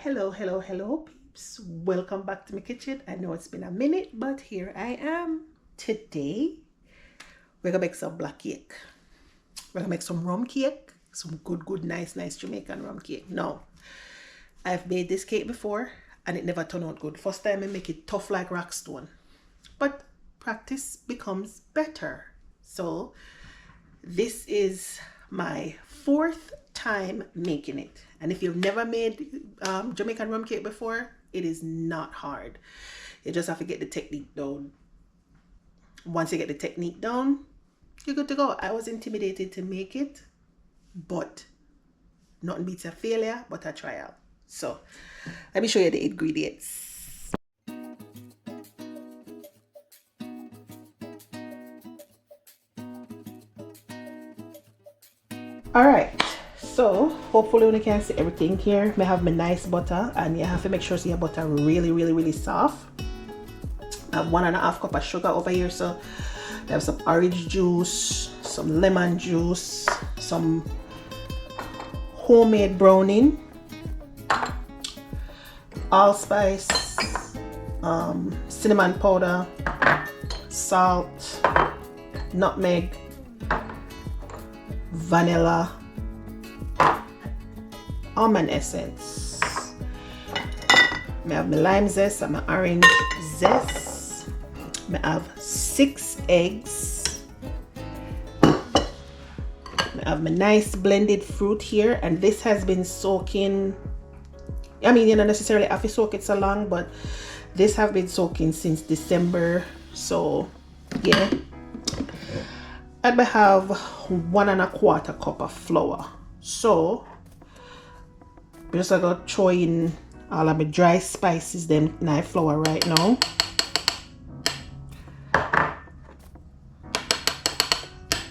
Hello peeps, welcome back to my kitchen. I know it's been a minute, but here I am. Today we're gonna make some black cake. We're gonna make some rum cake, some good nice Jamaican rum cake. Now I've made this cake before and it never turned out good. First time I make it tough like rock stone, but practice becomes better. So this is my fourth time making it, and if you've never made Jamaican rum cake before, it is not hard. You just have to get the technique down. Once you get the technique down, you're good to go. I was intimidated to make it, but nothing beats a failure but a trial. So let me show you the ingredients. All right, so hopefully you can see everything here. I have my nice butter, and you have to make sure your butter really soft. I have 1.5 cup of sugar over here. So I have some orange juice, some lemon juice, some homemade browning, allspice, cinnamon powder, salt, nutmeg, vanilla, almond essence. I have my lime zest and my orange zest. I have 6 eggs. I have my nice blended fruit here, and this has been soaking. I mean, you don't necessarily have to soak it so long, but this have been soaking since December. So yeah. And I have 1.25 cup of flour. So I'm just gonna throw in all of my dry spices then in my flour right now.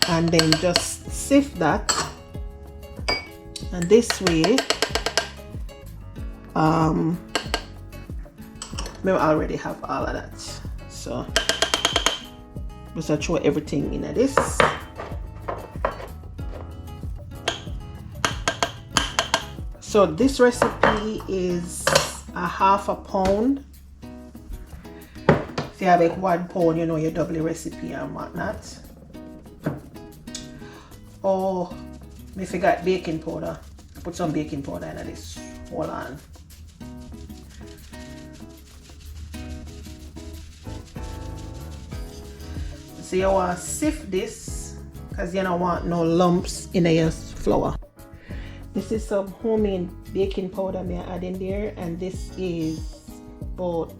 And then just sift that. And this way, I already have all of that. So just throw everything in this. So this recipe is a 1/2 pound. If you have like 1 pound, you know, you double the recipe and whatnot. Oh, I forgot baking powder. I put some baking powder in this. Hold on. So you want to sift this because you don't want no lumps in your flour. This is some homemade baking powder I add in there, and this is about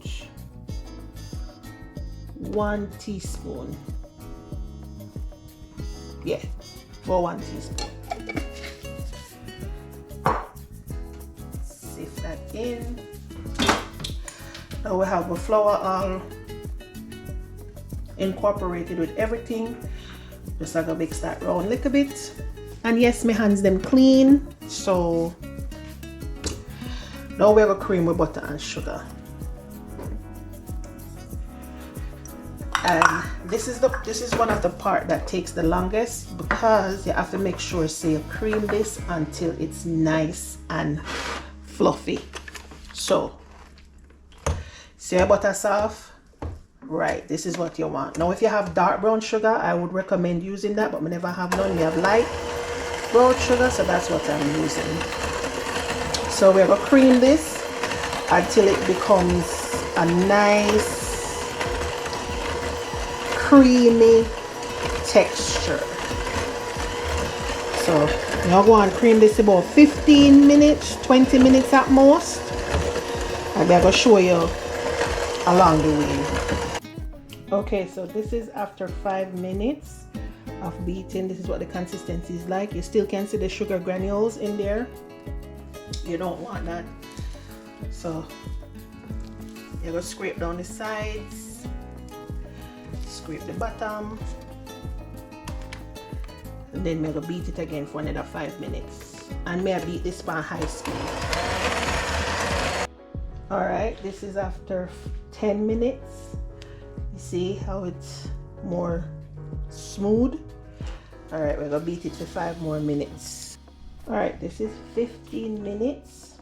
1 teaspoon. Yeah, for 1 teaspoon. Sift that in. Now we have the flour all incorporated with everything. Just like a mix that round a little bit. And yes, my hands them clean. So now we're gonna cream with butter and sugar. And this is one of the part that takes the longest, because you have to make sure you cream this until it's nice and fluffy. So see your butter soft? Right, this is what you want. Now if you have dark brown sugar, I would recommend using that, but we never have none. We have light brown sugar, so that's what I'm using. So we're gonna cream this until it becomes a nice creamy texture. So you're going to cream this about 15 minutes, 20 minutes at most, and I'm gonna show you along the way. Okay, so this is after 5 minutes of beating. This is what the consistency is like. You still can see the sugar granules in there. You don't want that. So you're going to scrape down the sides, scrape the bottom, and then I'm going to beat it again for another 5 minutes. And may I beat this on high speed. Alright, this is after 10 minutes. You see how it's more smooth? Alright, we're gonna beat it for 5 more minutes. Alright, this is 15 minutes.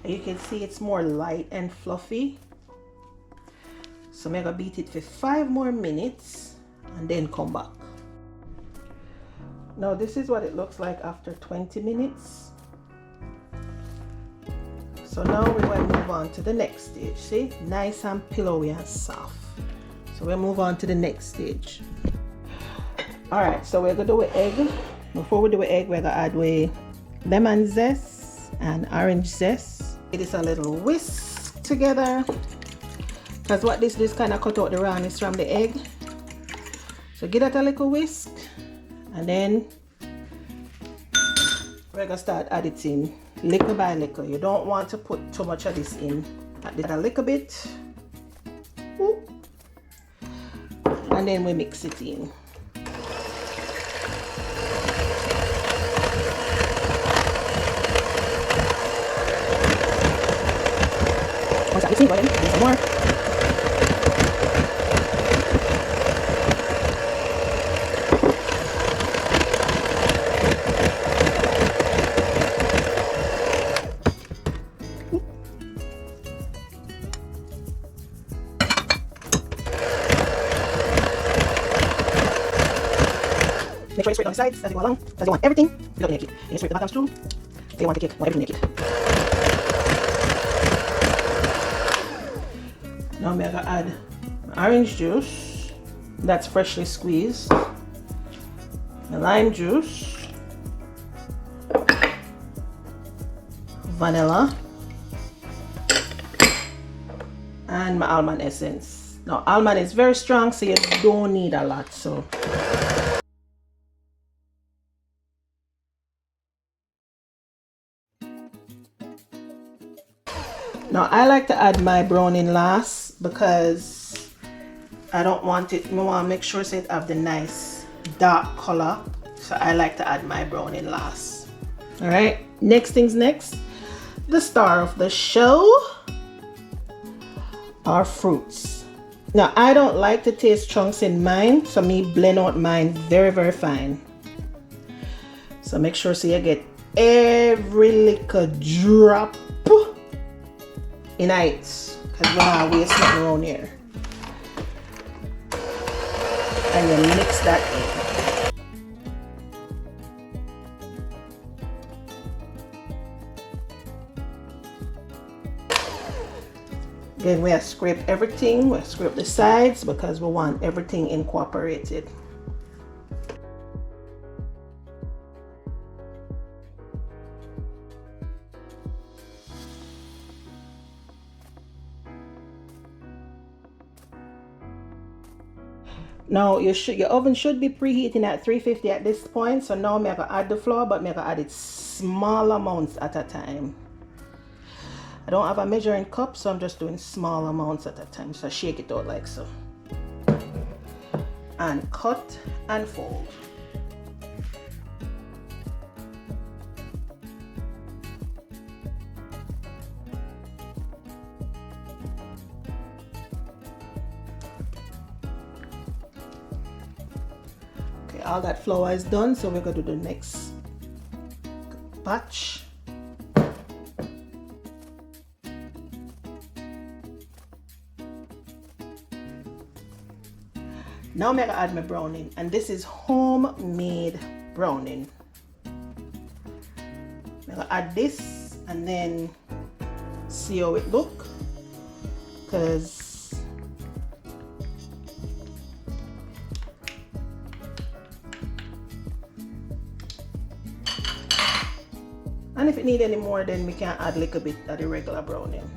You can see it's more light and fluffy. So I'm gonna beat it for 5 more minutes and then come back. Now this is what it looks like after 20 minutes. So now we're going to move on to the next stage. See, nice and pillowy and soft. So we'll move on to the next stage. All right, so we're gonna do an egg. Before we do an egg, we're gonna add with lemon zest and orange zest. It is a little whisk together, because what this kind of cut out the rawness from the egg. So give that a little whisk, and then we're gonna start adding little by little. You don't want to put too much of this in. Add it a little bit, and then we mix it in. Once that mixing, go ahead and add some more. Make sure you scrape on the sides as you go along, because you want everything to look naked. You scrape the bottoms too, so you want the cake, want everything naked. Now I'm gonna add orange juice that's freshly squeezed, the lime juice, vanilla, and my almond essence. Now almond is very strong, so you don't need a lot. So now I like to add my browning last because I don't want it, I want to make sure so it have the nice dark color. So I like to add my browning last. All right, next things next, the star of the show, our fruits. Now I don't like to taste chunks in mine, so me blend out mine very fine. So make sure so you get every little drop in it, because we're not wasting nothing around here. And you mix that in. Again, we have scraped everything. We have scraped the sides because we want everything incorporated. Now your oven should be preheating at 350 at this point. So now I'm gonna add the flour, but I'm gonna add it small amounts at a time. I don't have a measuring cup, so I'm just doing small amounts at a time. So shake it out like so. And cut and fold. Okay, all that flour is done, so we're going to do the next batch. Now I'm gonna add my browning, and this is homemade browning. I'm gonna add this and then see how it look, because and if it need any more, then we can add a little bit of the regular browning.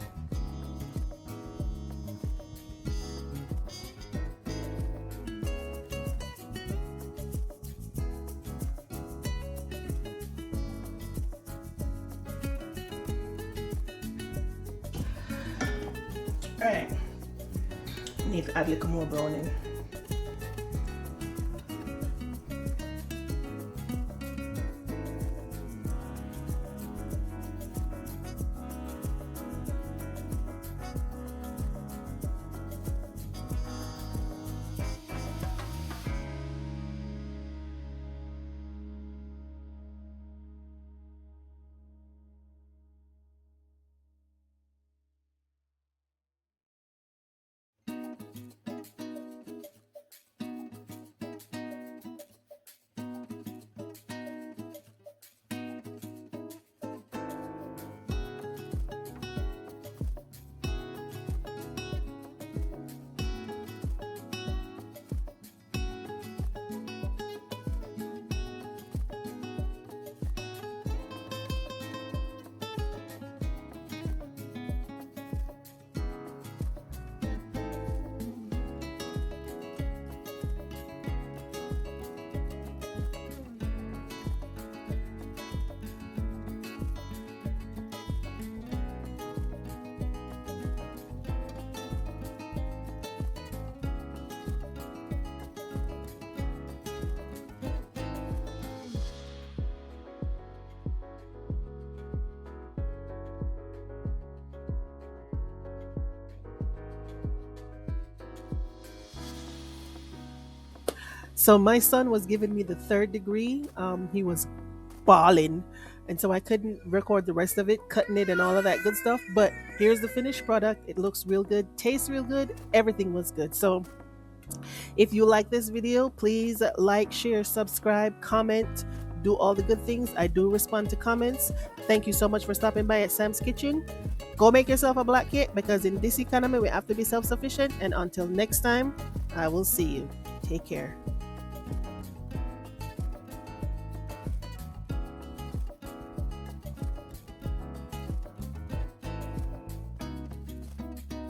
Alright, need to add a little more browning. So my son was giving me the third degree. He was bawling, and so I couldn't record the rest of it, cutting it and all of that good stuff. But here's the finished product. It looks real good, tastes real good, everything was good. So if you like this video, please like, share, subscribe, comment, do all the good things. I do respond to comments. Thank you so much for stopping by at Sam's Kitchen. Go make yourself a black cake, because in this economy we have to be self-sufficient. And until next time, I will see you. Take care.